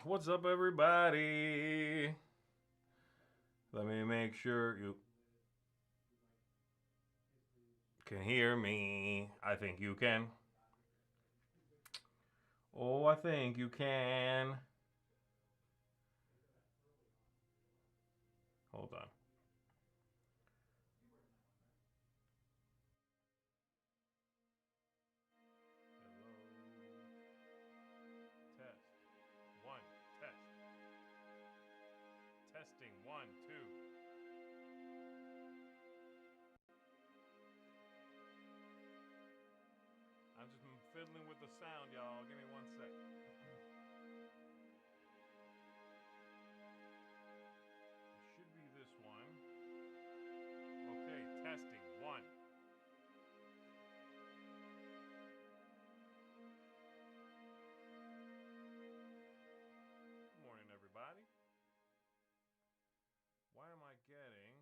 What's up, everybody? Let me make sure you can hear me. I think you can. Oh, I think you can. Hold on. Hello. Test. One. Test. Testing. 1, 2. I'm just fiddling with the sound, y'all. Give me 1 sec. It should be this one. Okay, testing. 1. Good morning, everybody. Why am I getting...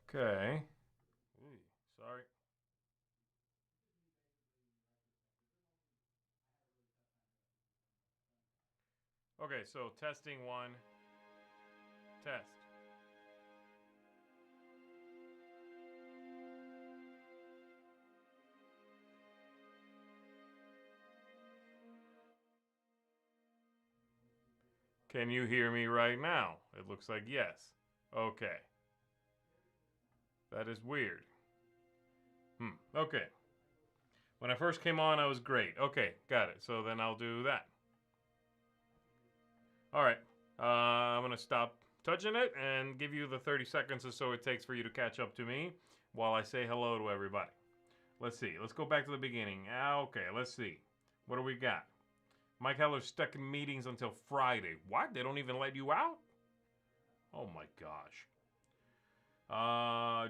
Okay. Ooh, sorry. Okay, so testing 1. Test. Can you hear me right now? It looks like yes. Okay. That is weird. Okay. When I first came on, I was great. Okay, got it. So then I'll do that. All right. I'm going to stop touching it and give you the 30 seconds or so it takes for you to catch up to me while I say hello to everybody. Let's see. Let's go back to the beginning. Okay, let's see. What do we got? Mike Heller's stuck in meetings until Friday. What? They don't even let you out? Oh my gosh.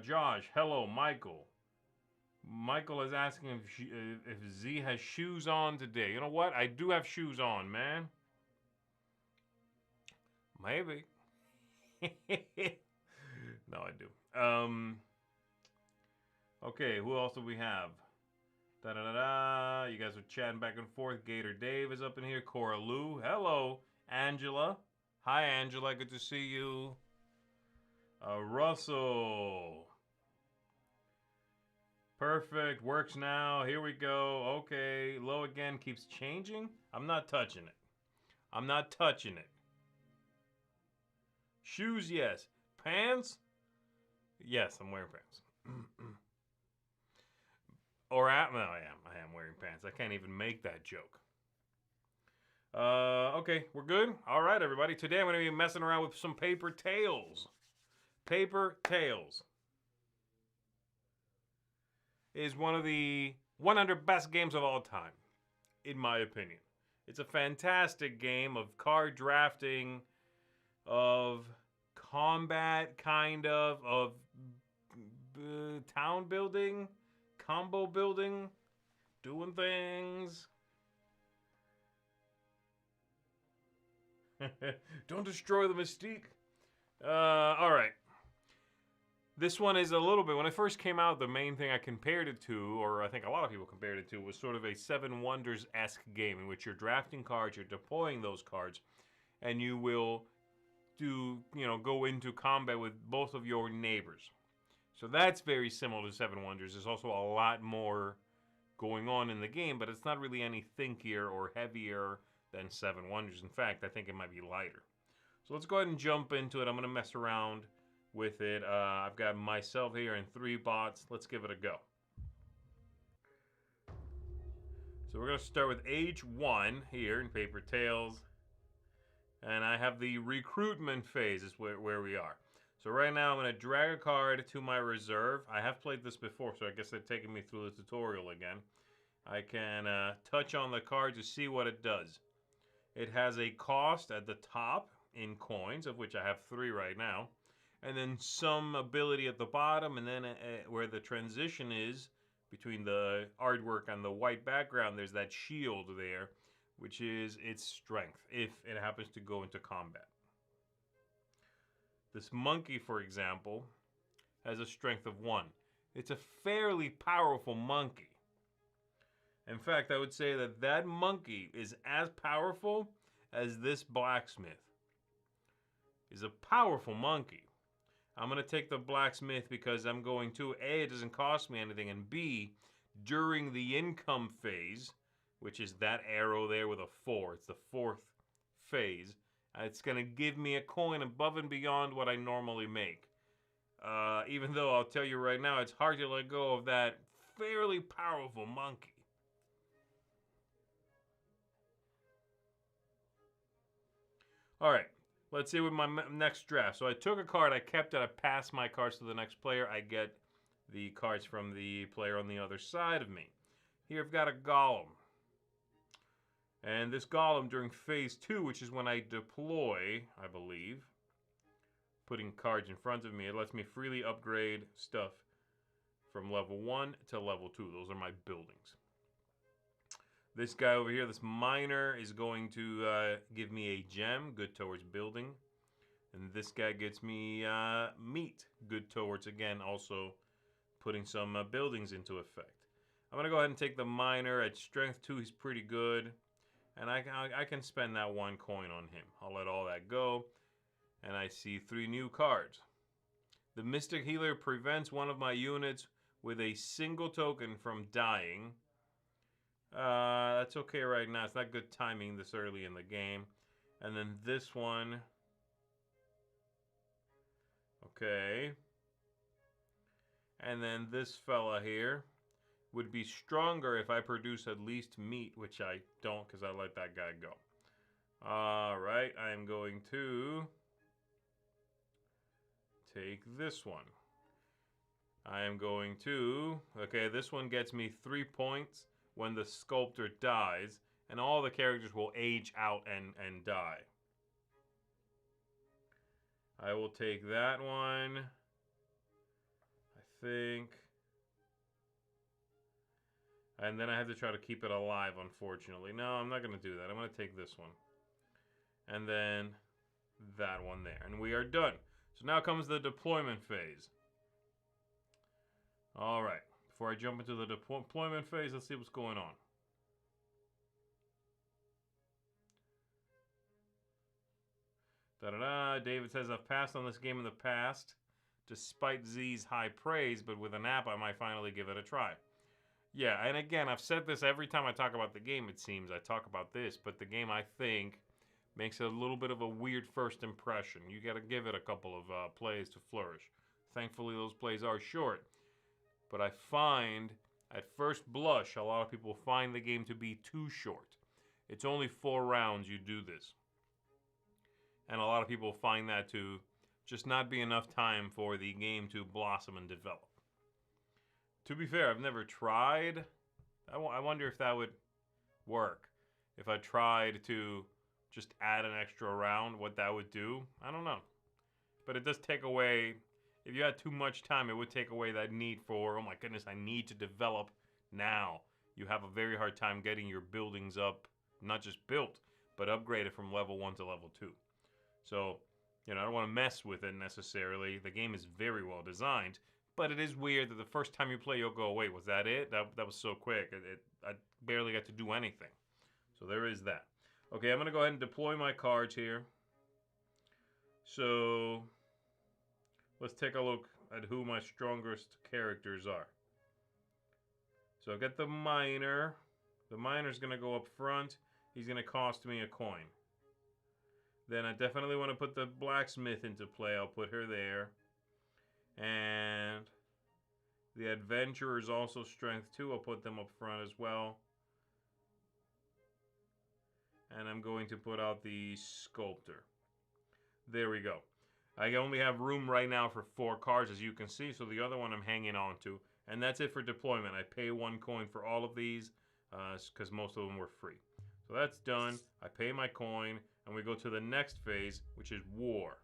Josh, hello, Michael. Michael is asking if Z has shoes on today. You know what? I do have shoes on, man. Maybe. No, I do. Okay, who else do we have? Da da da da. You guys are chatting back and forth. Gator Dave is up in here. Cora Lou. Hello, Angela. Hi, Angela. Good to see you. Russell. Perfect. Works now. Here we go. Okay. Low again keeps changing. I'm not touching it. I'm not touching it. Shoes, yes. Pants? Yes, I'm wearing pants. No, I am wearing pants. I can't even make that joke. Okay, we're good? All right, everybody. Today I'm going to be messing around with some paper tails. Paper Tales is one of the 100 best games of all time, in my opinion. It's a fantastic game of card drafting, of combat, kind of town building, combo building, doing things. Don't destroy the mystique. All right. This one is a little bit, when it first came out, the main thing I compared it to, or I think a lot of people compared it to, was sort of a Seven Wonders-esque game in which you're drafting cards, you're deploying those cards, and you will go into combat with both of your neighbors. So that's very similar to Seven Wonders. There's also a lot more going on in the game, but it's not really any thinkier or heavier than Seven Wonders. In fact, I think it might be lighter. So let's go ahead and jump into it. I'm going to mess around with it. I've got myself here and 3 bots. Let's give it a go. So we're going to start with age 1 here in Paper Tales. And I have the recruitment phase is where we are. So right now I'm going to drag a card to my reserve. I have played this before, so I guess they're taking me through the tutorial again. I can touch on the card to see what it does. It has a cost at the top in coins, of which I have 3 right now. And then some ability at the bottom, and then where the transition is between the artwork and the white background, there's that shield there, which is its strength, if it happens to go into combat. This monkey, for example, has a strength of 1. It's a fairly powerful monkey. In fact, I would say that that monkey is as powerful as this blacksmith. Is a powerful monkey. I'm going to take the blacksmith because I'm going to, A, it doesn't cost me anything, and B, during the income phase, which is that arrow there with a 4, it's the 4th phase, it's going to give me a coin above and beyond what I normally make. Even though I'll tell you right now, it's hard to let go of that fairly powerful monkey. Alright, let's see with my next draft. So I took a card, I kept it, I passed my cards to the next player. I get the cards from the player on the other side of me. Here I've got a golem. And this golem during phase 2, which is when I deploy, I believe, putting cards in front of me, it lets me freely upgrade stuff from level 1 to level 2. Those are my buildings. This guy over here, this miner, is going to give me a gem, good towards building. And this guy gets me meat, good towards, again, also putting some buildings into effect. I'm going to go ahead and take the miner. At strength 2, he's pretty good. And I can spend that 1 coin on him. I'll let all that go. And I see 3 new cards. The Mystic Healer prevents one of my units with a single token from dying. That's okay right now. It's not good timing this early in the game. And then this one. Okay. And then this fella here would be stronger if I produce at least meat, which I don't because I let that guy go. Alright, I am going to take this one. I am going to... Okay, this one gets me 3 points when the sculptor dies, and all the characters will age out and die. I will take that one. I think... And then I have to try to keep it alive, unfortunately. No, I'm not going to do that. I'm going to take this one. And then that one there. And we are done. So now comes the deployment phase. Alright. Before I jump into the deployment phase, let's see what's going on. Da-da-da. David says, I've passed on this game in the past, despite Z's high praise, but with an app, I might finally give it a try. Yeah, and again, I've said this every time I talk about the game, it seems. I talk about this, but the game, I think, makes it a little bit of a weird first impression. You got to give it a couple of plays to flourish. Thankfully, those plays are short. But I find, at first blush, a lot of people find the game to be too short. It's only 4 rounds you do this. And a lot of people find that to just not be enough time for the game to blossom and develop. To be fair, I've never tried. I wonder if that would work. If I tried to just add an extra round, what that would do. I don't know. But it does take away, if you had too much time, it would take away that need for, oh my goodness, I need to develop now. You have a very hard time getting your buildings up, not just built, but upgraded from level 1 to level 2. So, I don't want to mess with it necessarily. The game is very well designed. But it is weird that the first time you play, you'll go, wait, was that it? That was so quick. I barely got to do anything. So there is that. Okay, I'm going to go ahead and deploy my cards here. So let's take a look at who my strongest characters are. So I've got the miner. The miner's going to go up front. He's going to cost me a coin. Then I definitely want to put the blacksmith into play. I'll put her there. And the adventurer is also strength 2. I'll put them up front as well. And I'm going to put out the sculptor. There we go. I only have room right now for 4 cards, as you can see, so the other one I'm hanging on to. And that's it for deployment. I pay 1 coin for all of these, because most of them were free. So that's done. I pay my coin, and we go to the next phase, which is war.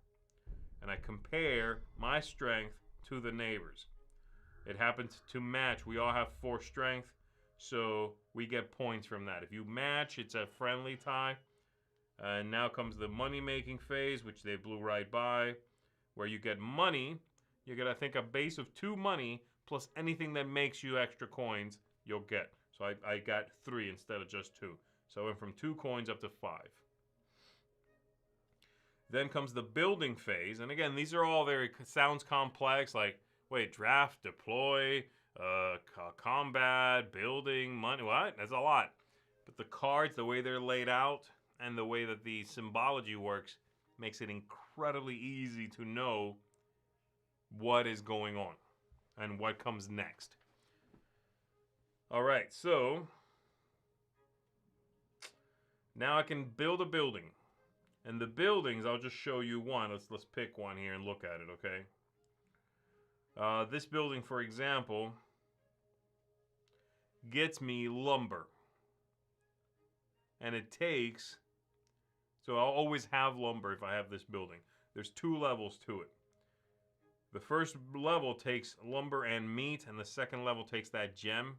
And I compare my strength to the neighbors. It happens to match. We all have 4 strength, so we get points from that. If you match, it's a friendly tie. And now comes the money-making phase, which they blew right by, where you get money. You get, I think, a base of 2 money, plus anything that makes you extra coins, you'll get. So I got 3 instead of just 2. So I went from 2 coins up to 5. Then comes the building phase. And again, these are all sounds complex. Like, wait, draft, deploy, combat, building, money. What? That's a lot. But the cards, the way they're laid out, and the way that the symbology works, makes it incredibly easy to know what is going on and what comes next. All right, so now I can build a building. And the buildings, I'll just show you one. Let's pick one here and look at it, okay? This building, for example, gets me lumber. And it takes, so I'll always have lumber if I have this building. There's 2 levels to it. The first level takes lumber and meat, and the second level takes that gem.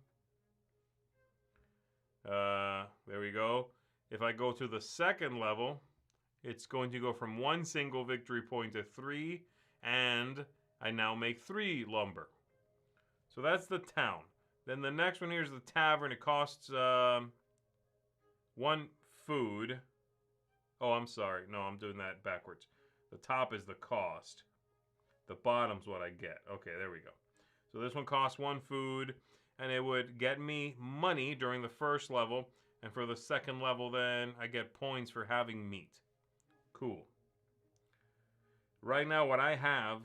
There we go. If I go to the second level, it's going to go from 1 single victory point to 3, and I now make 3 lumber. So that's the town. Then the next one here is the tavern. It costs 1 food. Oh, I'm sorry. No, I'm doing that backwards. The top is the cost. The bottom's what I get. Okay, there we go. So this one costs 1 food, and it would get me money during the first level, and for the second level then, I get points for having meat. Cool. Right now what I have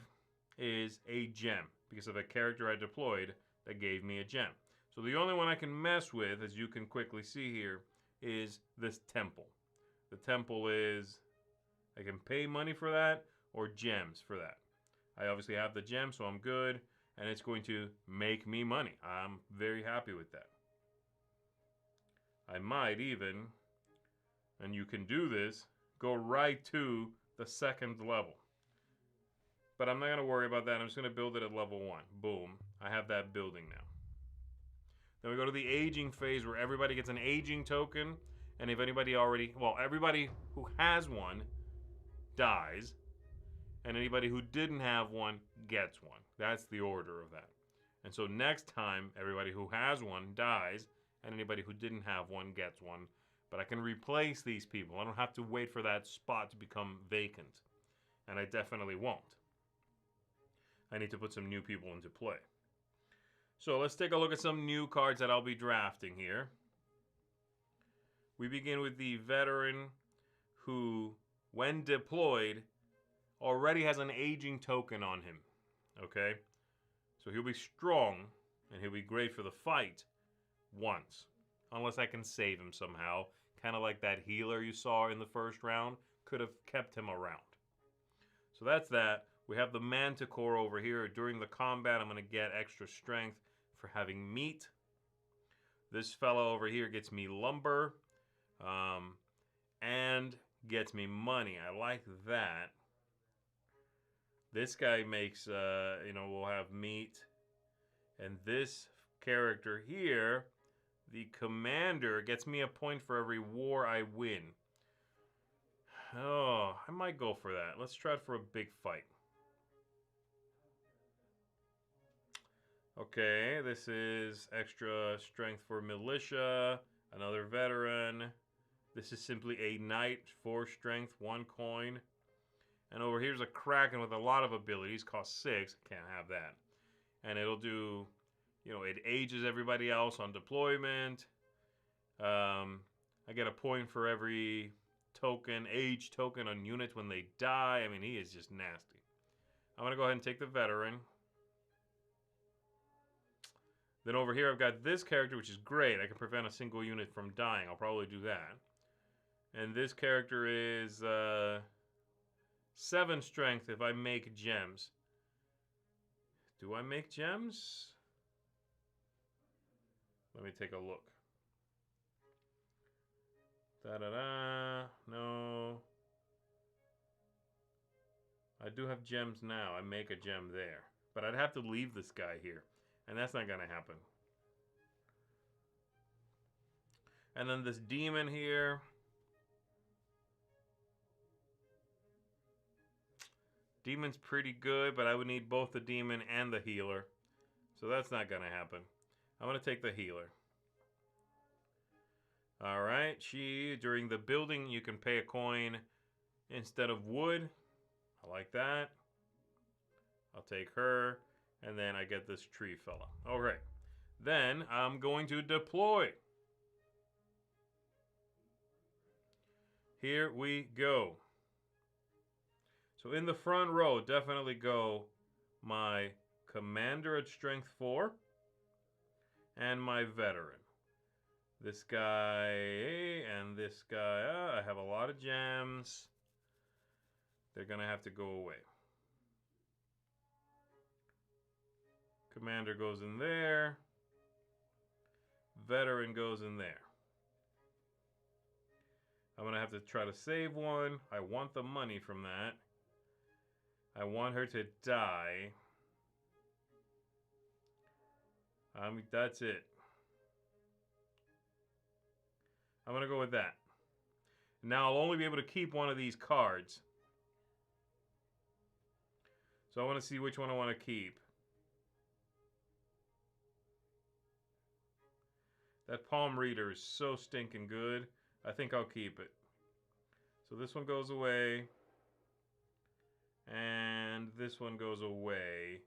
is a gem, because of a character I deployed that gave me a gem. So the only one I can mess with, as you can quickly see here, is this temple. The temple is, I can pay money for that, or gems for that. I obviously have the gem, so I'm good, and it's going to make me money. I'm very happy with that. I might even, and you can do this, go right to the second level. But I'm not going to worry about that. I'm just going to build it at level 1. Boom. I have that building now. Then we go to the aging phase where everybody gets an aging token. And if anybody already, well, everybody who has one dies. And anybody who didn't have one gets one. That's the order of that. And so next time, everybody who has one dies. And anybody who didn't have one gets one. But I can replace these people. I don't have to wait for that spot to become vacant. And I definitely won't. I need to put some new people into play. So let's take a look at some new cards that I'll be drafting here. We begin with the veteran who, when deployed, already has an aging token on him. Okay? So he'll be strong, and he'll be great for the fight once. Unless I can save him somehow. Kind of like that healer you saw in the first round. Could have kept him around. So that's that. We have the Manticore over here. During the combat, I'm going to get extra strength for having meat. This fellow over here gets me lumber. And gets me money. I like that. This guy makes, we'll have meat. And this character here, the commander, gets me a point for every war I win. Oh, I might go for that. Let's try it for a big fight. Okay, this is extra strength for militia, another veteran. This is simply a knight, 4 strength, 1 coin. And over here's a kraken with a lot of abilities, costs 6, can't have that. And it'll do, it ages everybody else on deployment. I get a point for every age token on units when they die. I mean, he is just nasty. I'm going to go ahead and take the veteran. Then over here I've got this character, which is great. I can prevent a single unit from dying. I'll probably do that. And this character is 7 strength if I make gems. Do I make gems? Let me take a look. Da-da-da. No. I do have gems now. I make a gem there. But I'd have to leave this guy here. And that's not going to happen. And then this demon here. Demon's pretty good, but I would need both the demon and the healer. So that's not going to happen. I'm going to take the healer. All right, during the building, you can pay a coin instead of wood. I like that. I'll take her, and then I get this tree fella. All right, then I'm going to deploy. Here we go. So in the front row, definitely go my commander at strength 4 and my veteran. This guy and this guy, I have a lot of gems. They're going to have to go away. Commander goes in there. Veteran goes in there. I'm going to have to try to save one. I want the money from that. I want her to die. That's it. I'm going to go with that. Now I'll only be able to keep one of these cards. So I want to see which one I want to keep. That palm reader is so stinking good. I think I'll keep it. So this one goes away. And this one goes away.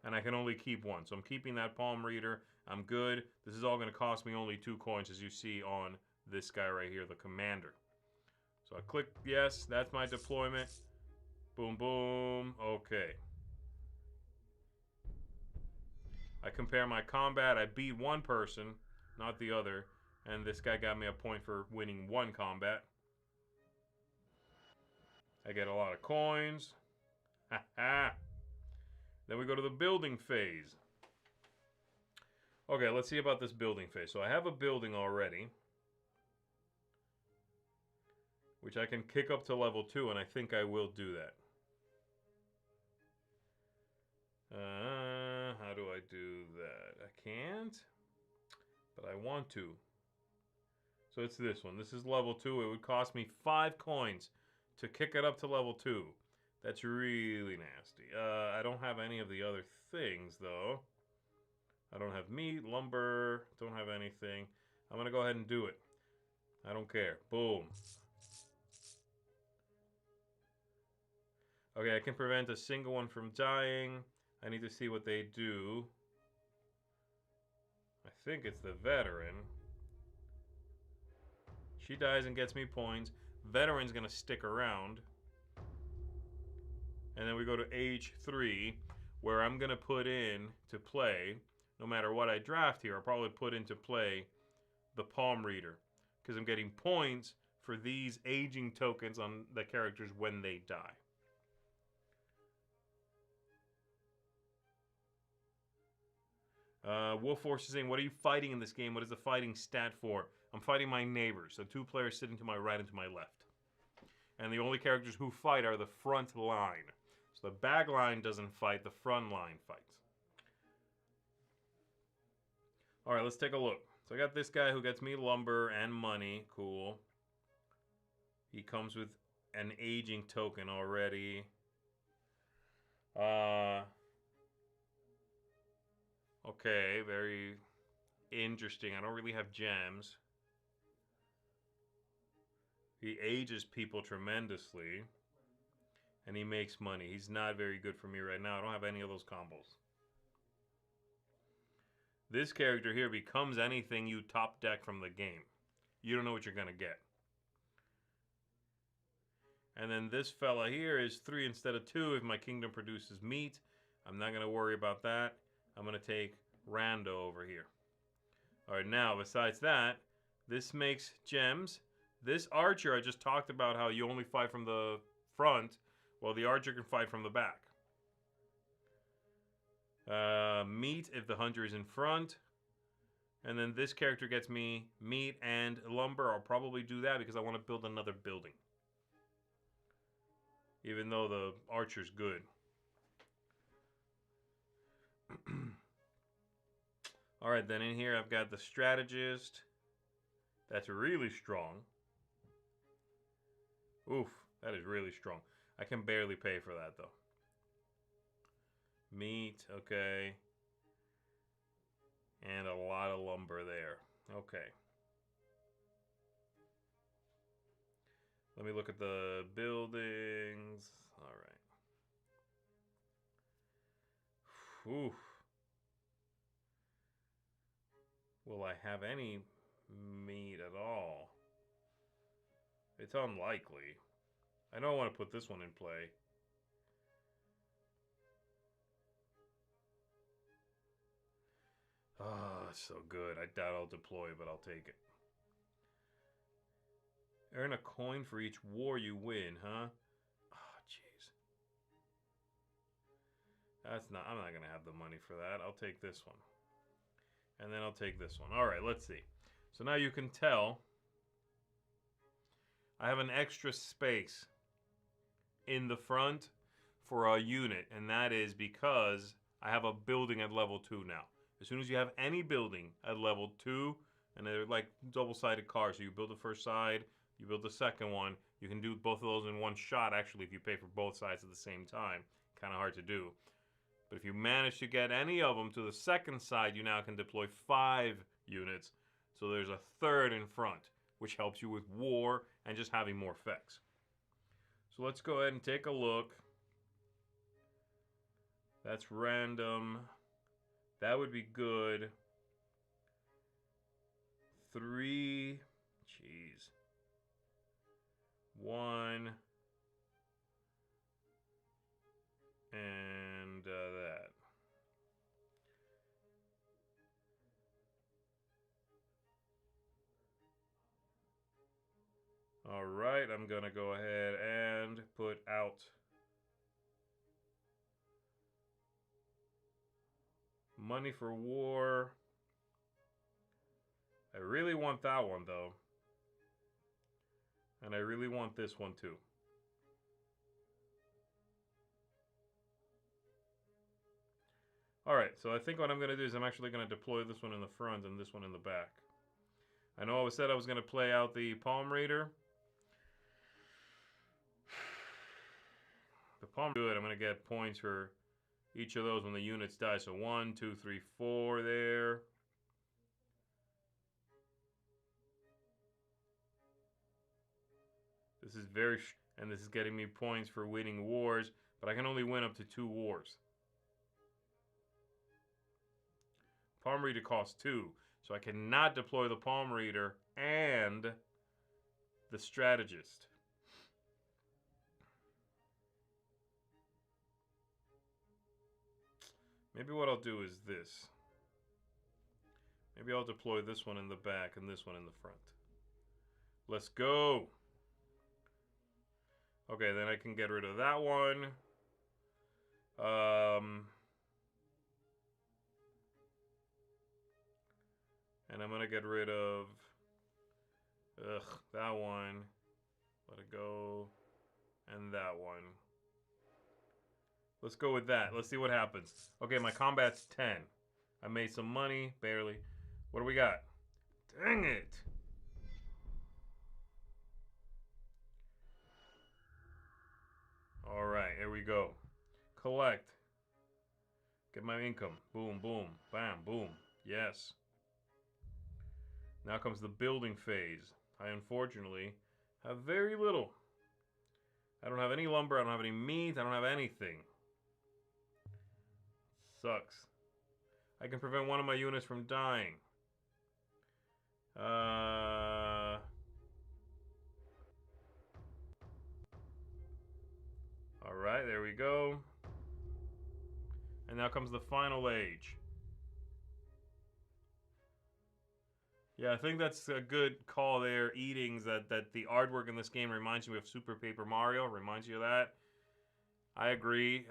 And I can only keep one. So I'm keeping that palm reader. I'm good. This is all going to cost me only 2 coins, as you see on this guy right here, the commander. So I click yes. That's my deployment. Boom, boom. Okay. I compare my combat. I beat one person, not the other. And this guy got me a point for winning 1 combat. I get a lot of coins. Ha ha. Then we go to the building phase. Okay, let's see about this building phase. So I have a building already, which I can kick up to level 2, and I think I will do that. How do I do that? I can't, but I want to. So it's this one. This is level 2. It would cost me 5 coins to kick it up to level 2. That's really nasty. I don't have any of the other things, though. I don't have meat, lumber, don't have anything. I'm going to go ahead and do it. I don't care. Boom. Okay, I can prevent a single one from dying. I need to see what they do. I think it's the veteran. She dies and gets me points. Veteran's going to stick around. And then we go to age 3, where I'm going to put in to play, no matter what I draft here, I'll probably put into play the palm reader, because I'm getting points for these aging tokens on the characters when they die. Wolf Force is saying, what are you fighting in this game? What is the fighting stat for? I'm fighting my neighbors, so 2 players sitting to my right and to my left. And the only characters who fight are the front line. So the back line doesn't fight, the front line fights. Alright, let's take a look. So I got this guy who gets me lumber and money. Cool. He comes with an aging token already. Okay, very interesting. I don't really have gems. He ages people tremendously. And he makes money. He's not very good for me right now. I don't have any of those combos. This character here becomes anything you top deck from the game. You don't know what you're going to get. And then this fella here is 3 instead of 2 if my kingdom produces meat. I'm not going to worry about that. I'm going to take Rando over here. Alright, now, besides that, this makes gems. This archer, I just talked about how you only fight from the front. Well, the archer can fight from the back. Meat if the hunter is in front. And then this character gets me meat and lumber. I'll probably do that because I want to build another building. Even though the archer's good. Alright, then in here I've got the strategist. That's really strong. Oof, that is really strong. I can barely pay for that, though. Meat, okay. And a lot of lumber there. Okay. Let me look at the buildings. All right. Oof. Will I have any meat at all? It's unlikely. I don't want to put this one in play. Oh, it's so good. I doubt I'll deploy, but I'll take it. Earn a coin for each war you win, huh? Oh, jeez. I'm not going to have the money for that. I'll take this one. And then I'll take this one. All right, let's see. So now you can tell I have an extra space in the front for a unit, and that is because I have a building at level 2 now. As soon as you have any building at level 2, and they're like double-sided cars, so you build the first side, you build the second one, you can do both of those in one shot, actually, if you pay for both sides at the same time. Kind of hard to do. But if you manage to get any of them to the second side, you now can deploy 5 units. So there's a third in front, which helps you with war and just having more effects. So let's go ahead and take a look. That's random. That would be good. 3. Jeez. 1. And that. All right, I'm going to go ahead and put out money for war. I really want that one, though. And I really want this one, too. Alright, so I think what I'm going to do is I'm actually going to deploy this one in the front and this one in the back. I know I said I was going to play out the Palm Raider. The Palm Raider, good. I'm going to get points for each of those when the units die. So 1, 2, 3, 4 there. This is and this is getting me points for winning wars, but I can only win up to 2 wars. Palm Reader costs 2, so I cannot deploy the Palm Reader and the Strategist. Maybe what I'll do is this. Maybe I'll deploy this one in the back and this one in the front. Let's go! Okay, then I can get rid of that one. And I'm going to get rid of that one. Let it go. And that one. Let's go with that. Let's see what happens. Okay, my combat's 10. I made some money, barely. What do we got? Dang it! Alright, here we go. Collect. Get my income. Boom, boom, bam, boom. Yes. Now comes the building phase. I unfortunately have very little. I don't have any lumber, I don't have any meat, I don't have anything. Sucks. I can prevent one of my units from dying. Alright, there we go. And now comes the final age. Yeah, I think that's a good call there, Eatings, that the artwork in this game reminds you of Super Paper Mario, reminds you of that. I agree.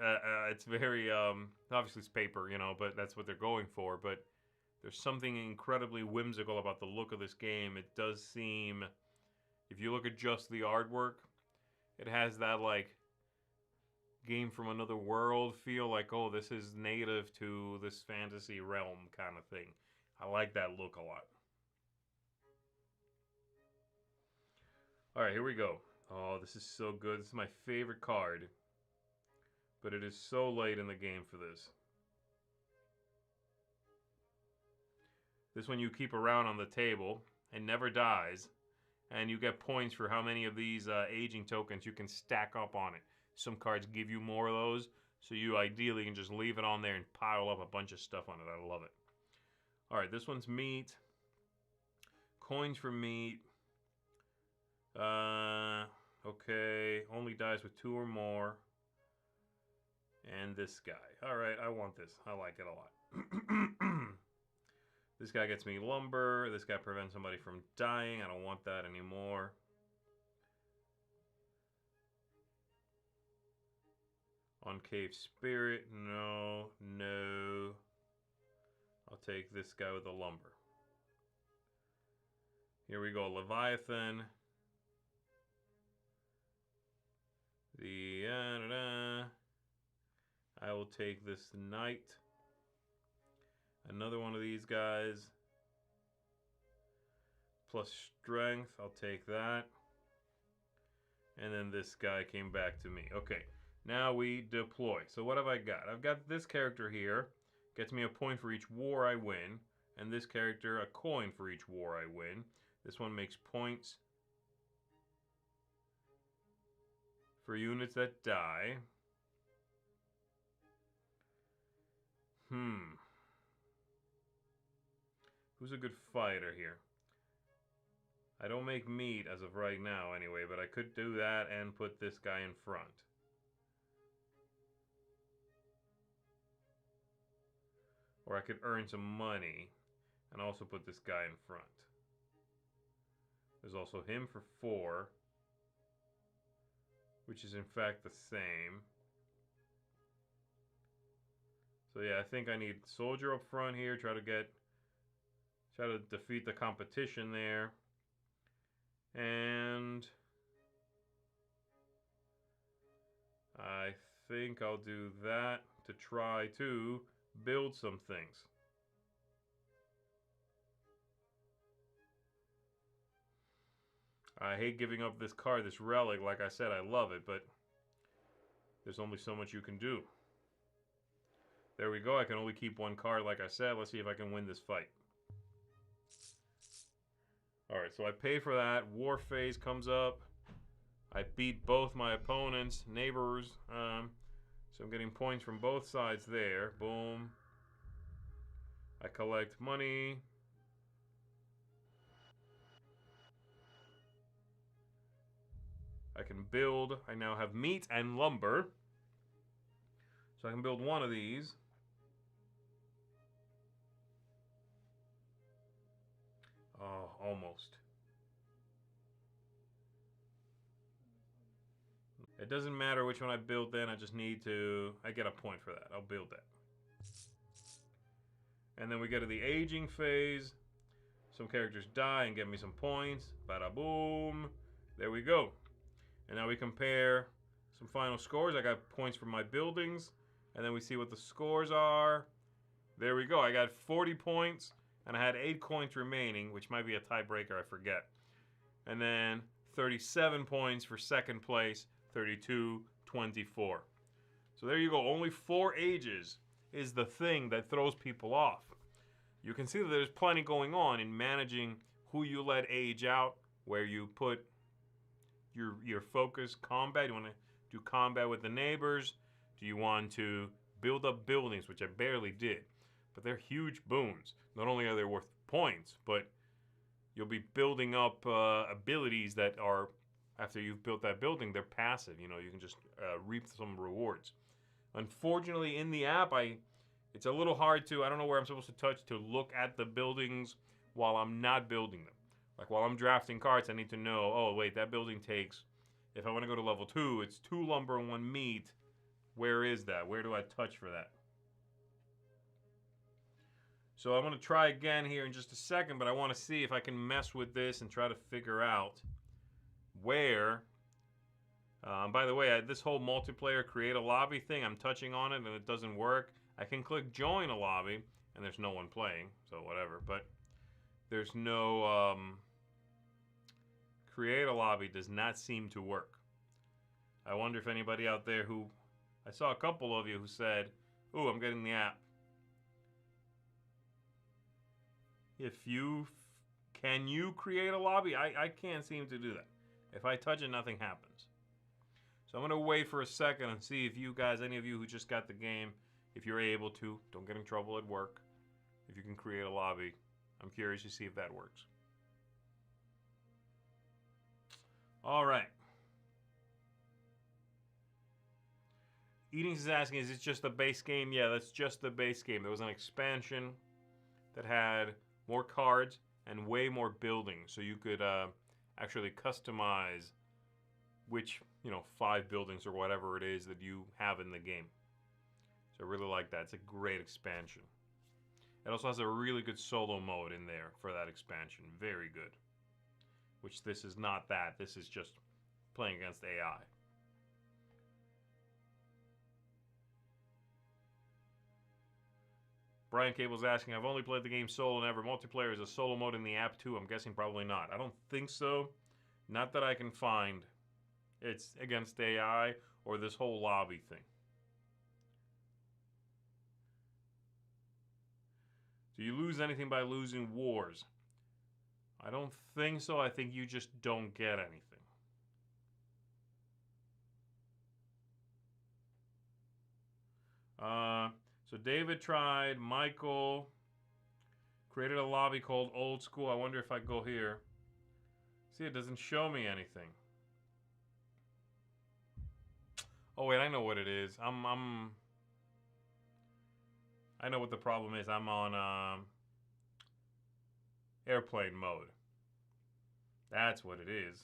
It's very, obviously it's paper, you know, but that's what they're going for. But there's something incredibly whimsical about the look of this game. It does seem, if you look at just the artwork, it has that, like, game from another world feel, like, oh, this is native to this fantasy realm kind of thing. I like that look a lot. Alright, here we go. Oh, this is so good. This is my favorite card. But it is so late in the game for this. This one you keep around on the table and never dies. and you get points for how many of these aging tokens you can stack up on it. Some cards give you more of those, so you ideally can just leave it on there and pile up a bunch of stuff on it. I love it. Alright, this one's meat. Coins for meat. Okay, only dies with 2 or more. And this guy. Alright, I want this. I like it a lot. This guy gets me lumber. This guy prevents somebody from dying. I don't want that anymore. Concave Spirit. No. No. I'll take this guy with the lumber. Here we go. Leviathan. I will take this knight. Another one of these guys. Plus strength. I'll take that. And then this guy came back to me. Okay. Now we deploy. So what have I got? I've got this character here. Gets me a point for each war I win. And this character a coin for each war I win. This one makes points for units that die. Who's a good fighter here? I don't make meat as of right now anyway, but I could do that and put this guy in front. Or I could earn some money and also put this guy in front. There's also him for 4, which is in fact the same. So yeah, I think I need soldier up front here, try to defeat the competition there. And I think I'll do that to try to build some things. I hate giving up this card, this relic. Like I said, I love it, but there's only so much you can do. There we go. I can only keep 1 card, like I said. Let's see if I can win this fight. Alright, so I pay for that. War phase comes up. I beat both my opponents, neighbors. So I'm getting points from both sides there. Boom. I collect money. I can build. I now have meat and lumber. So I can build one of these. Oh, almost. It doesn't matter which one I build then, I just need to... I get a point for that. I'll build that. And then we get to the aging phase. Some characters die and get me some points. Bada boom. There we go. And now we compare some final scores. I got points for my buildings. And then we see what the scores are. There we go. I got 40 points. And I had 8 coins remaining, which might be a tiebreaker, I forget. And then 37 points for second place, 32, 24. So there you go. Only 4 ages is the thing that throws people off. You can see that there's plenty going on in managing who you let age out, where you put your focus. Combat, you want to do combat with the neighbors? Do you want to build up buildings, which I barely did? But they're huge boons. Not only are they worth points, but you'll be building up abilities that are, after you've built that building, they're passive. You know, you can just reap some rewards. Unfortunately, in the app, it's a little hard to, I don't know where I'm supposed to touch to look at the buildings while I'm not building them. Like while I'm drafting cards, I need to know, oh wait, that building takes, if I want to go to level 2, it's 2 lumber and 1 meat. Where is that? Where do I touch for that? So I'm going to try again here in just a second, but I want to see if I can mess with this and try to figure out where. By the way, this whole multiplayer create a lobby thing, I'm touching on it and it doesn't work. I can click join a lobby and there's no one playing, so whatever. But there's no create a lobby does not seem to work. I wonder if anybody out there who, I saw a couple of you who said, ooh, I'm getting the app. If you Can you create a lobby? I can't seem to do that. If I touch it, nothing happens. So I'm going to wait for a second and see if you guys, any of you who just got the game, if you're able to, don't get in trouble at work, if you can create a lobby. I'm curious to see if that works. All right. Eatings is asking, is it just the base game? Yeah, that's just the base game. There was an expansion that had more cards and way more buildings, so you could actually customize which, 5 buildings or whatever it is that you have in the game. So I really like that. It's a great expansion. It also has a really good solo mode in there for that expansion. Very good. Which this is not that. This is just playing against AI. Brian Cable's asking, I've only played the game solo and ever. Multiplayer is a solo mode in the app too? I'm guessing probably not. I don't think so. Not that I can find. It's against AI or this whole lobby thing. Do you lose anything by losing wars? I don't think so. I think you just don't get anything. So David tried. Michael created a lobby called Old School. I wonder if I go here. See, it doesn't show me anything. Oh wait, I know what it is. I know what the problem is. I'm on airplane mode. That's what it is.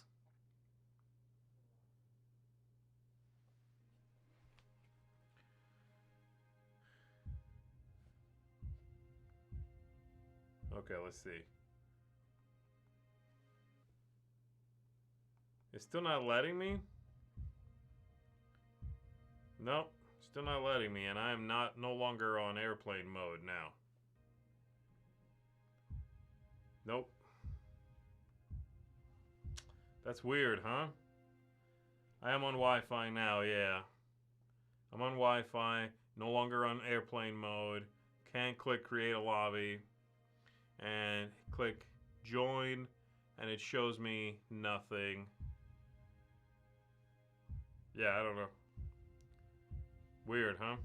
Okay, let's see. It's still not letting me? Nope, still not letting me, and I am no longer on airplane mode now. Nope. That's weird, huh? I am on Wi-Fi now, yeah. I'm on Wi-Fi, no longer on airplane mode. Can't click create a lobby. And click join, and it shows me nothing. Yeah, I don't know. Weird, huh?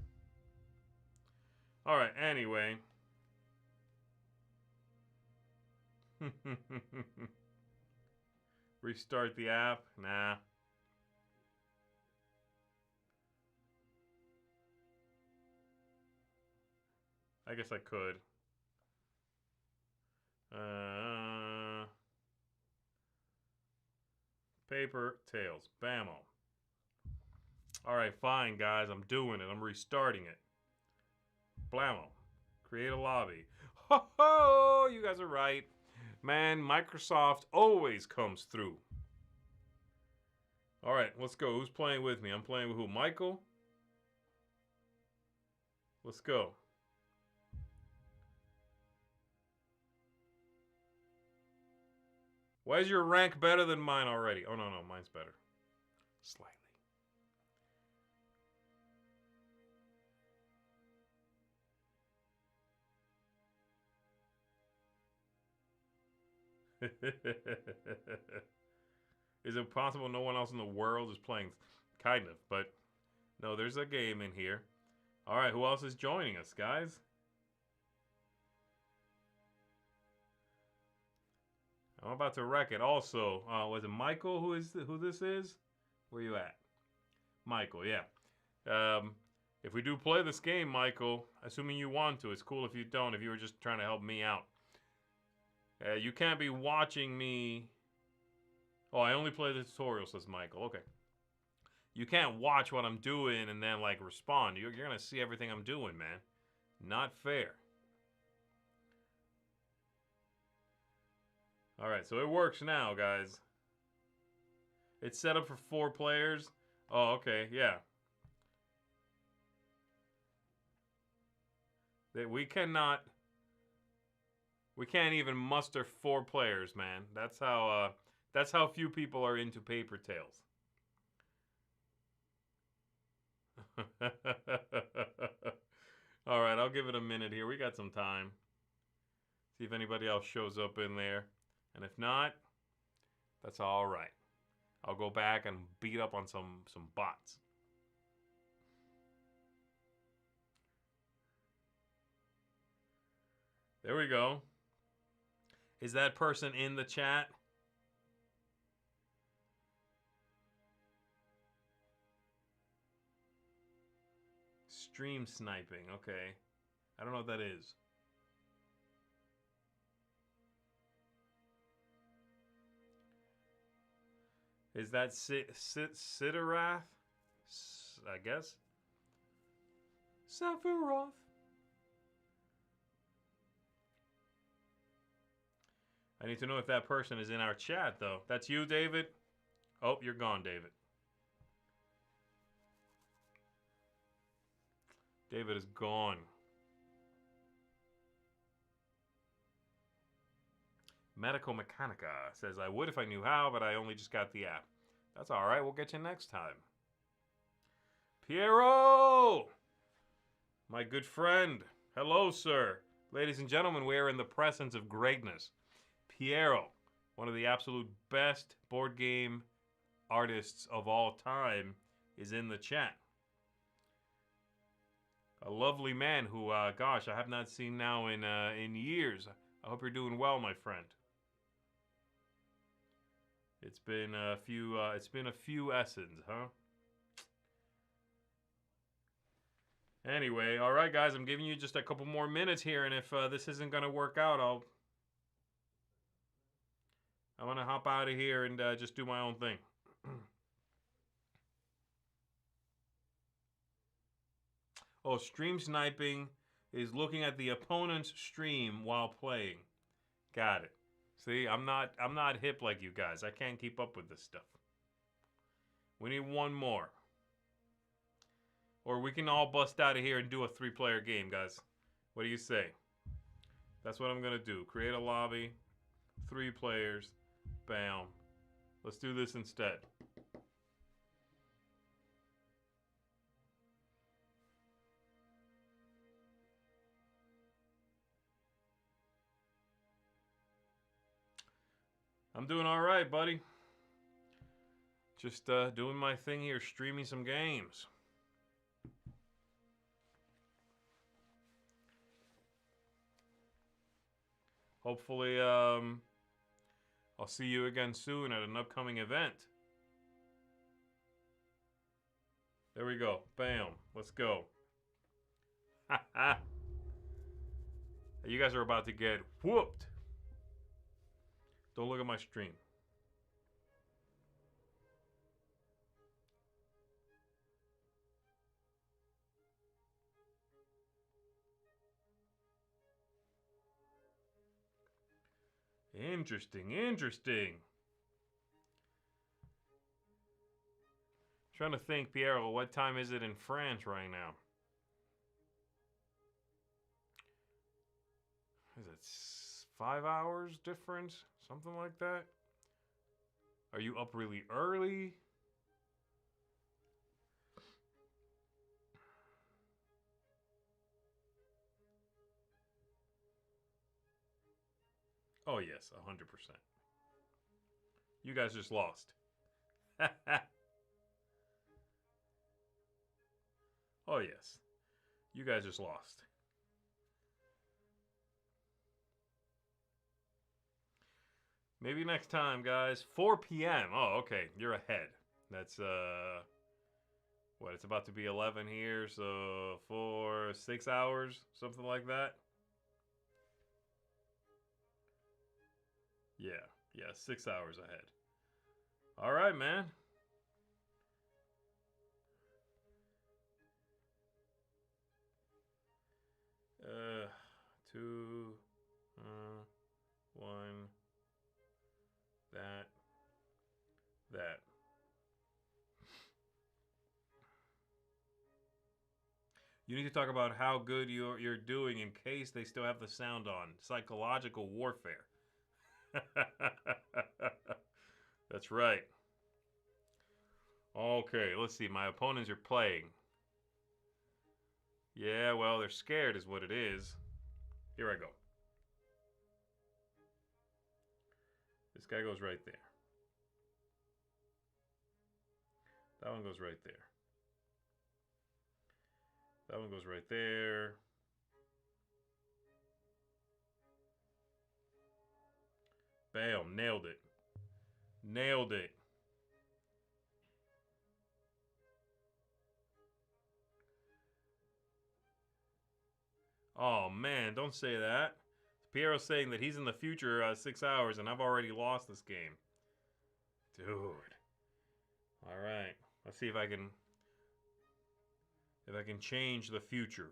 Alright, anyway. Restart the app? Nah. I guess I could. Paper Tails. Bammo. Alright, fine, guys. I'm doing it. I'm restarting it. Blammo. Create a lobby. Ho ho! You guys are right. Man, Microsoft always comes through. Alright, let's go. Who's playing with me? I'm playing with who? Michael? Let's go. Why is your rank better than mine already? Oh, no, mine's better. Slightly. Is it possible no one else in the world is playing? Kind of, but no, there's a game in here. Alright, who else is joining us, guys? I'm about to wreck it. Also, was it Michael who this is? Where you at? Michael, yeah. If we do play this game, Michael, assuming you want to, it's cool if you don't, if you were just trying to help me out. You can't be watching me. Oh, I only play the tutorial, says Michael. Okay. You can't watch what I'm doing and then, like, respond. You're going to see everything I'm doing, man. Not fair. Alright, so it works now, guys. It's set up for 4 players. Oh, okay, yeah. We can't even muster 4 players, man. That's how few people are into Paper Tales. Alright, I'll give it a minute here. We got some time. See if anybody else shows up in there. And if not, that's all right. I'll go back and beat up on some bots. There we go. Is that person in the chat? Stream sniping. Okay. I don't know what that is. Is that Siderath? I guess. Sephiroth. I need to know if that person is in our chat, though. That's you, David? Oh, you're gone, David. David is gone. Medical Mechanica says, I would if I knew how, but I only just got the app. That's all right. We'll get you next time. Piero! My good friend. Hello, sir. Ladies and gentlemen, we are in the presence of greatness. Piero, one of the absolute best board game artists of all time, is in the chat. A lovely man who, gosh, I have not seen now in years. I hope you're doing well, my friend. It's been a few Essens, huh? Anyway, all right, guys, I'm giving you just a couple more minutes here, and if this isn't gonna work out, I'm gonna hop out of here and just do my own thing. Oh, stream sniping is looking at the opponent's stream while playing. Got it. See, I'm not hip like you guys. I can't keep up with this stuff. We need one more. Or we can all bust out of here and do a 3-player game, guys. What do you say? That's what I'm gonna do. Create a lobby, 3 players, bam. Let's do this instead. I'm doing all right, buddy. Just doing my thing here, streaming some games. Hopefully, I'll see you again soon at an upcoming event. There we go. Bam. Let's go. Ha ha. You guys are about to get whooped. Don't look at my stream. Interesting, interesting. Trying to think, Piero, what time is it in France right now? Is it 5 hours difference? Something like that? Are you up really early? Oh, yes, 100%. You guys just lost. Oh, yes. You guys just lost. Maybe next time, guys. 4 p.m. Oh, okay. You're ahead. That's, what? It's about to be 11 here, so 6 hours, something like that. Yeah, 6 hours ahead. All right, man. Two, 1, that. You need to talk about how good you're doing in case they still have the sound on. Psychological warfare. That's right. Okay, let's see. My opponents are playing. Yeah, well, they're scared is what it is. Here I go. This guy goes right there. That one goes right there. That one goes right there. Bam, nailed it. Nailed it. Oh man, don't say that. Piero's saying that he's in the future 6 hours and I've already lost this game. Dude. Alright. Let's see if I can change the future.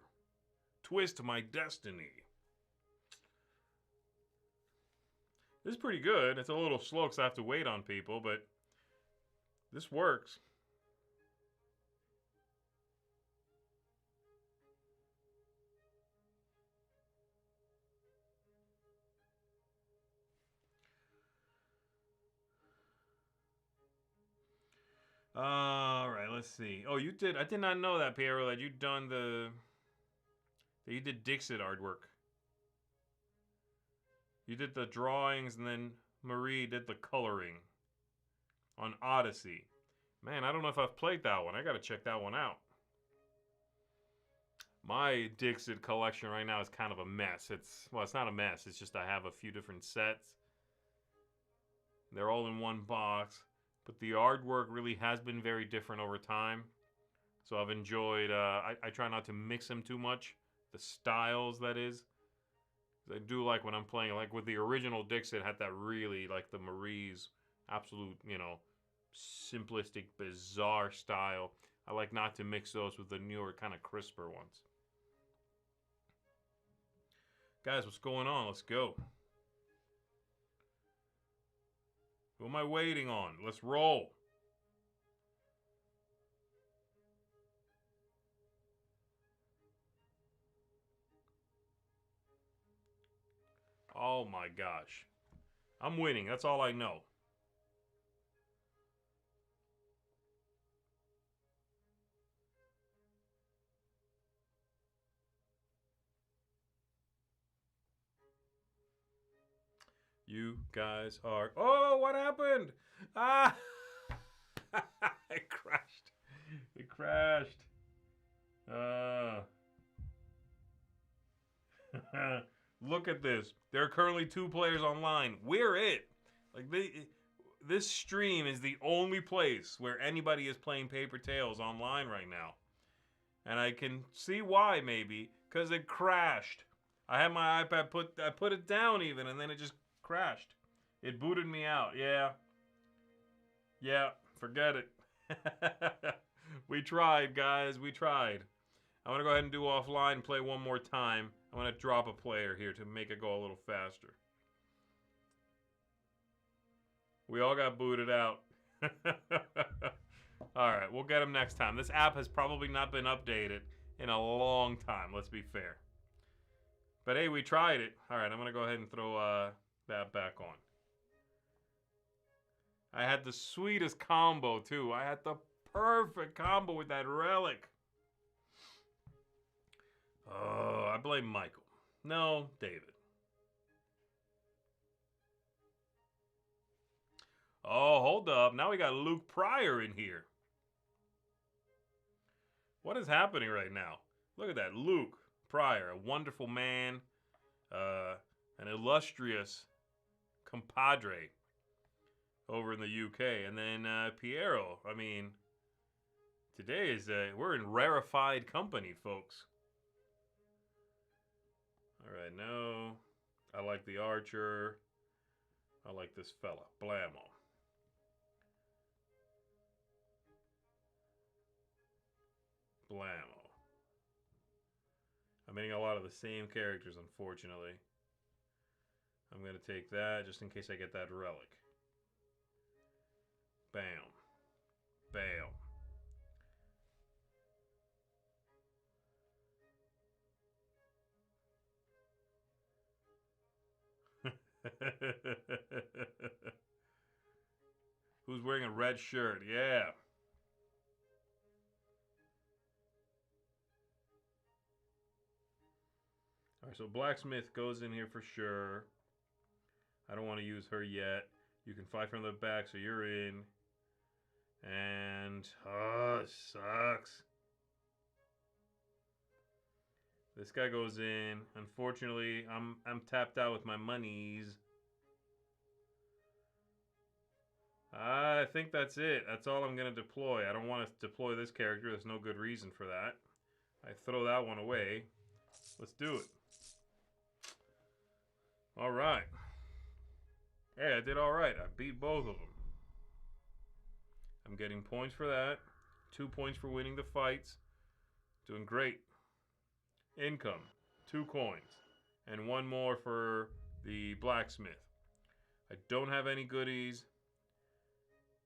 Twist my destiny. This is pretty good. It's a little slow because I have to wait on people, but this works. All right, let's see. Oh, you did. I did not know that, Piero, that you'd done that you did Dixit artwork. You did the drawings, and then Marie did the coloring on Odyssey. Man, I don't know if I've played that one. I got to check that one out. My Dixit collection right now is kind of a mess. It's not a mess. It's just I have a few different sets. They're all in one box. But the artwork really has been very different over time. So I've enjoyed, I try not to mix them too much. The styles, that is. I do like when I'm playing, like with the original Dixit, had that really, like the Marie's absolute, simplistic, bizarre style. I like not to mix those with the newer, kind of crisper ones. Guys, what's going on? Let's go. Who am I waiting on? Let's roll. Oh my gosh. I'm winning. That's all I know. You guys are... Oh, what happened? Ah! It crashed. It crashed. Look at this. There are currently 2 players online. We're it. Like, this stream is the only place where anybody is playing Paper Tales online right now. And I can see why, maybe. Because it crashed. I had my iPad I put it down even, and then it just crashed. It booted me out. Yeah, forget it. We tried, guys. We tried. I'm going to go ahead and do offline and play one more time. I'm going to drop a player here to make it go a little faster. We all got booted out. Alright, we'll get him next time. This app has probably not been updated in a long time, let's be fair. But hey, we tried it. Alright, I'm going to go ahead and throw that back on. I had the sweetest combo, too. I had the perfect combo with that relic. Oh, I blame Michael. No, David. Oh, hold up. Now we got Luke Pryor in here. What is happening right now? Look at that. Luke Pryor, a wonderful man, an illustrious compadre over in the UK. And then Piero. I mean, today is, we're in rarefied company, folks. All right, no. I like the archer. I like this fella. Blammo. Blammo. I'm hitting a lot of the same characters, unfortunately. I'm going to take that just in case I get that relic. Bam. Bam. Who's wearing a red shirt? Yeah. Alright, so Blacksmith goes in here for sure. I don't want to use her yet. You can fight from the back, so you're in. And it sucks. This guy goes in. Unfortunately, I'm tapped out with my monies. I think that's it. That's all I'm going to deploy. I don't want to deploy this character. There's no good reason for that. I throw that one away. Let's do it. All right. Hey, I did all right. I beat both of them. I'm getting points for that. 2 points for winning the fights. Doing great. Income. 2 coins. And 1 more for the blacksmith. I don't have any goodies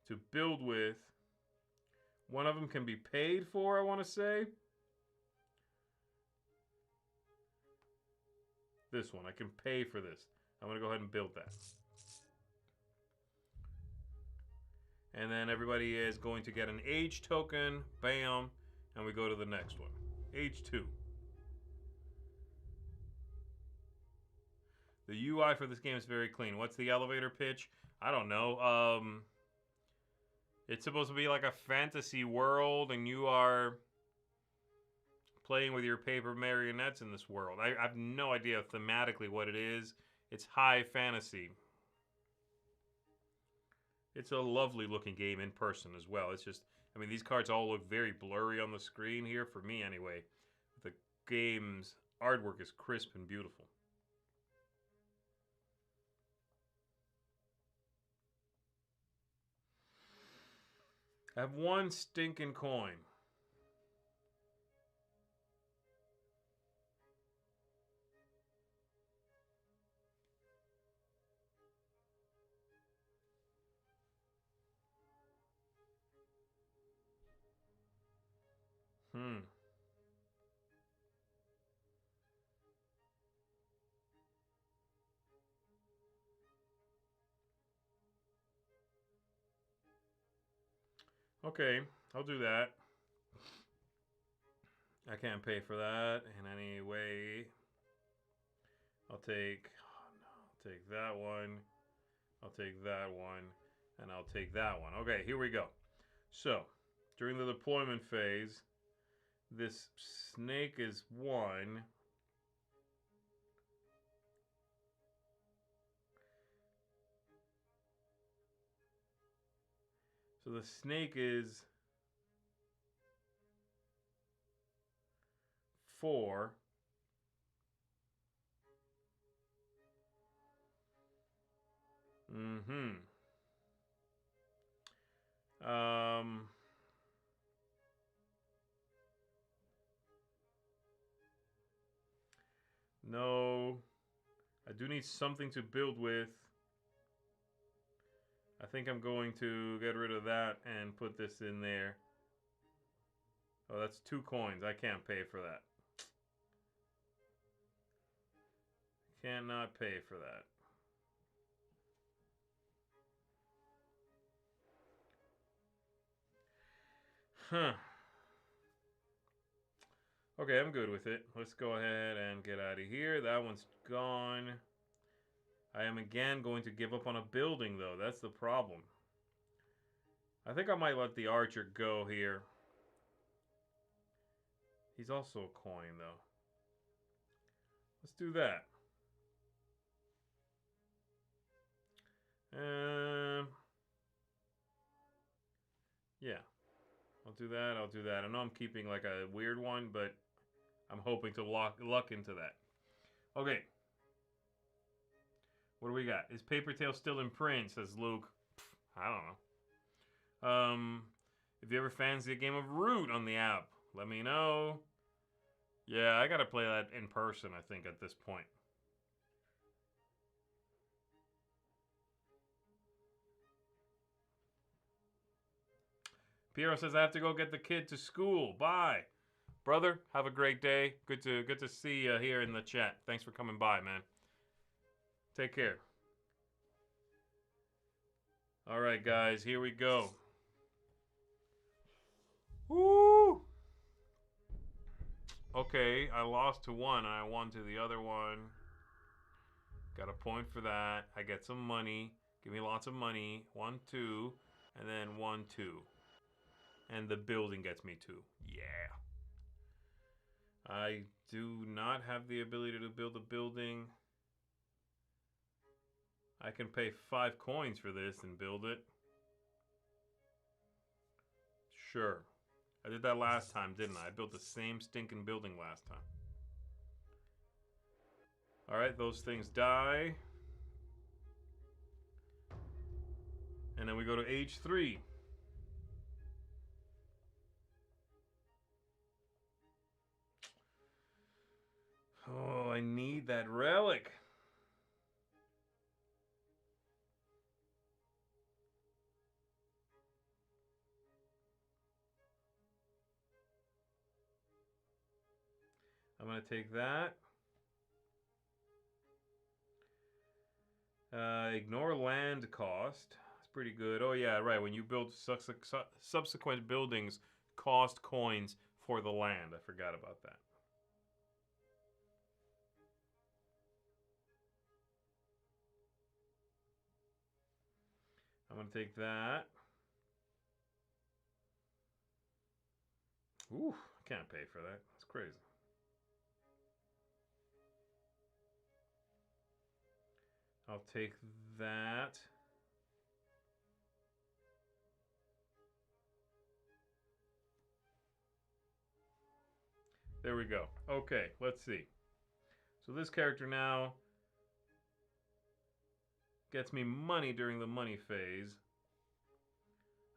to build with. One of them can be paid for, I want to say. This one. I can pay for this. I'm going to go ahead and build that. And then everybody is going to get an age token. Bam. And we go to the next one. Age 2. The UI for this game is very clean. What's the elevator pitch? I don't know. It's supposed to be like a fantasy world, and you are playing with your paper marionettes in this world. I have no idea thematically what it is. It's high fantasy. It's a lovely looking game in person as well. It's just, I mean, these cards all look very blurry on the screen here, for me anyway. The game's artwork is crisp and beautiful. I have 1 stinking coin. Okay, I'll do that. I can't pay for that in any way. I'll take that one. I'll take that one. And I'll take that one. Okay, here we go. So, during the deployment phase, this snake is 1. So the snake is 4. No. I do need something to build with. I think I'm going to get rid of that and put this in there. Oh, that's 2 coins. I can't pay for that. Cannot pay for that. Huh. Okay, I'm good with it. Let's go ahead and get out of here. That one's gone. I am again going to give up on a building, though. That's the problem. I think I might let the archer go here. He's also a coin, though. Let's do that. Yeah. I'll do that. I'll do that. I know I'm keeping like a weird one, but I'm hoping to luck into that. Okay. What do we got? Is Paper Tail still in print? Says Luke. I don't know. If you ever fancy a game of Root on the app, let me know. Yeah, I gotta play that in person, I think, at this point. Piero says I have to go get the kid to school. Bye. Brother, have a great day. Good to see you here in the chat. Thanks for coming by, man. Take care. All right, guys, here we go. Woo! Okay, I lost to one and I won to the other one. Got a point for that. I get some money. Give me lots of money. 1, 2, and then 1, 2. And the building gets me 2. Yeah. I do not have the ability to build a building. I can pay 5 coins for this and build it. Sure. I did that last time, didn't I? I built the same stinking building last time. Alright, those things die. And then we go to age 3. Oh, I need that relic. I'm going to take that. Ignore land cost. It's pretty good. Oh, yeah, right. When you build subsequent buildings, cost coins for the land. I forgot about that. I'm going to take that. Ooh, I can't pay for that. That's crazy. I'll take that. There we go. Okay, let's see. So this character now gets me money during the money phase.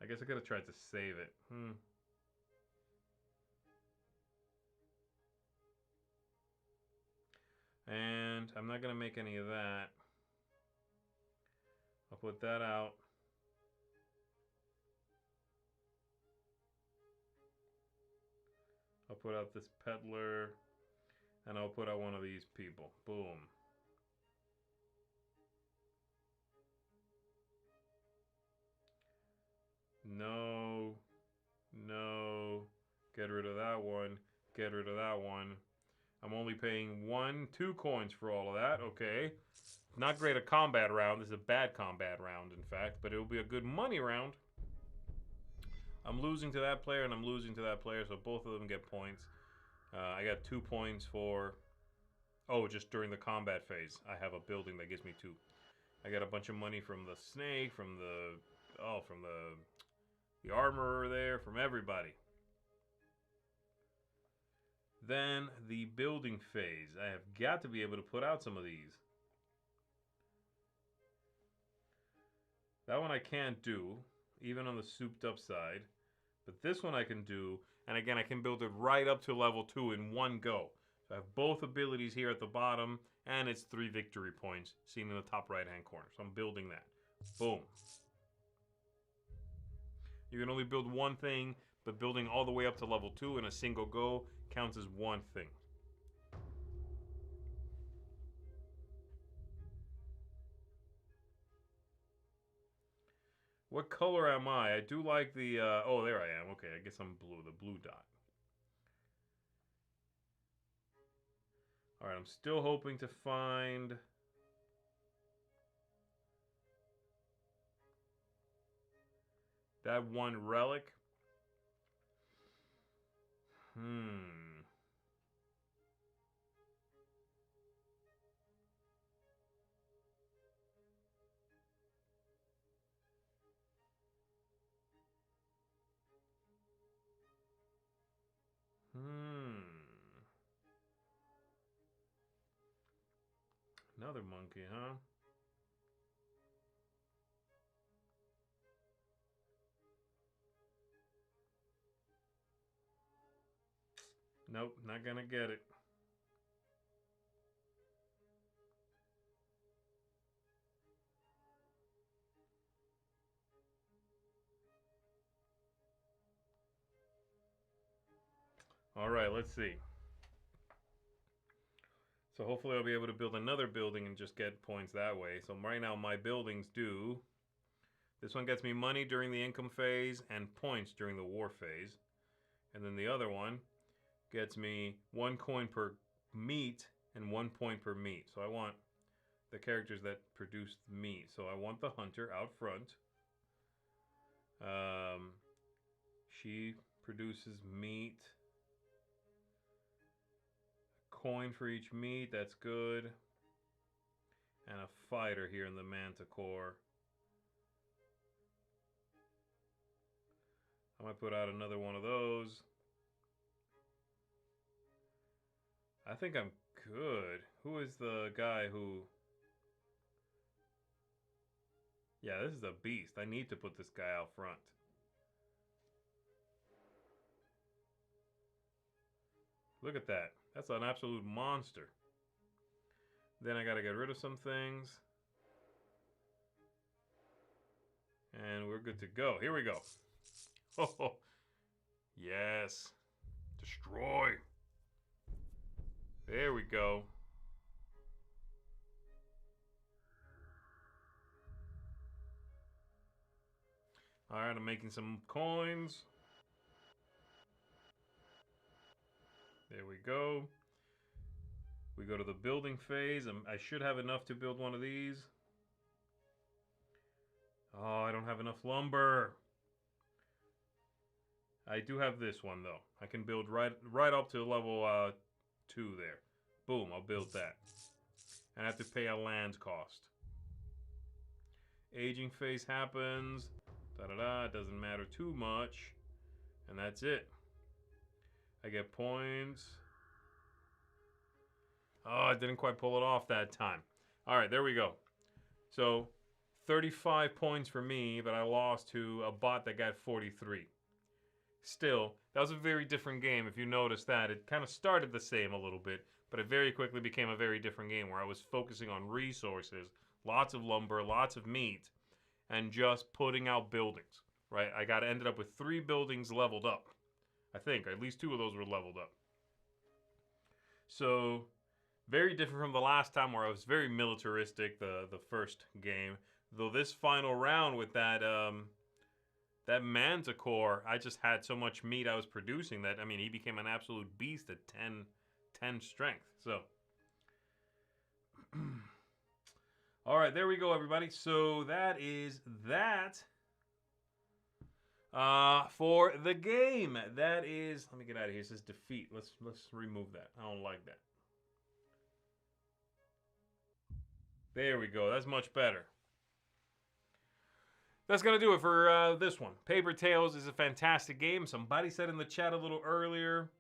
I guess I could have tried to save it. And I'm not going to make any of that. I'll put that out. I'll put out this peddler. And I'll put out one of these people. Boom. No. No. Get rid of that one. Get rid of that one. I'm only paying 2 coins for all of that. Okay. Not great a combat round. This is a bad combat round, in fact. But it will be a good money round. I'm losing to that player and I'm losing to that player. So both of them get points. I got 2 points for... Oh, just during the combat phase. I have a building that gives me 2. I got a bunch of money from the snake, from the armorer there, from everybody. Then the building phase. I have got to be able to put out some of these. That one I can't do, even on the souped up side. But this one I can do, and again, I can build it right up to level 2 in one go. So I have both abilities here at the bottom, and it's 3 victory points, seen in the top right-hand corner. So I'm building that. Boom. You can only build one thing, but building all the way up to level 2 in a single go counts as one thing. What color am I? I do like the, oh, there I am. Okay, I guess I'm blue, the blue dot. Alright, I'm still hoping to find... that one relic. Another monkey, huh? Nope, not gonna get it. Alright, let's see. So hopefully I'll be able to build another building and just get points that way. So right now my buildings do... This one gets me money during the income phase and points during the war phase. And then the other one gets me 1 coin per meat and 1 point per meat. So I want the characters that produce meat. So I want the hunter out front. She produces meat. Coin for each meat, that's good. And a fighter here in the Manticore. I might put out another one of those. I think I'm good. Who is the guy who... Yeah, this is a beast. I need to put this guy out front. Look at that. That's an absolute monster. Then I gotta get rid of some things. And we're good to go. Here we go. Oh, yes. Destroy. There we go. Alright, I'm making some coins. There we go. We go to the building phase. I should have enough to build one of these. Oh, I don't have enough lumber. I do have this one, though. I can build right up to level 2 there. Boom, I'll build that. And I have to pay a land cost. Aging phase happens. Da-da-da, it doesn't matter too much. And that's it. I get points. Oh, I didn't quite pull it off that time. Alright, there we go. So, 35 points for me, but I lost to a bot that got 43. Still, that was a very different game. If you notice that, it kind of started the same a little bit, but it very quickly became a very different game where I was focusing on resources, lots of lumber, lots of meat, and just putting out buildings, right? I ended up with 3 buildings leveled up. I think, at least 2 of those were leveled up. So, very different from the last time where I was very militaristic, the first game. Though this final round with that that Manticore, I just had so much meat I was producing that, I mean, he became an absolute beast at 10 strength. So, all right, there we go, everybody. So that is that for the game. That is, let me get out of here. It says defeat. Let's remove that. I don't like that. There we go. That's much better. That's going to do it for this one. Paper Tales is a fantastic game. Somebody said in the chat a little earlier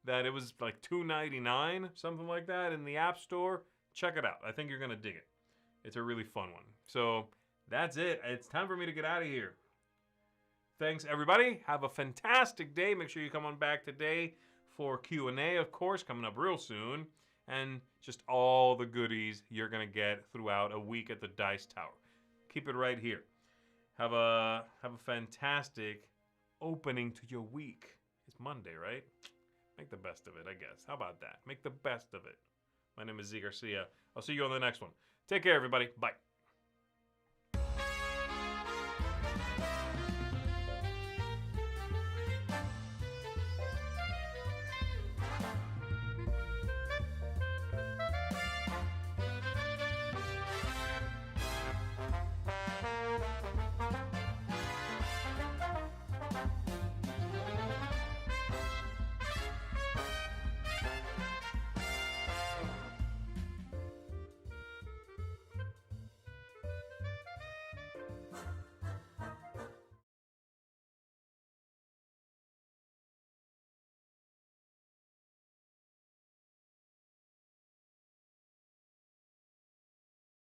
that it was like $2.99, something like that, in the App Store. Check it out. I think you're going to dig it. It's a really fun one. So that's it. It's time for me to get out of here. Thanks, everybody. Have a fantastic day. Make sure you come on back today for Q&A, of course, coming up real soon. And just all the goodies you're going to get throughout a week at the Dice Tower. Keep it right here. Have a fantastic opening to your week. It's Monday, right? Make the best of it, I guess. How about that? Make the best of it. My name is Z Garcia. I'll see you on the next one. Take care, everybody. Bye.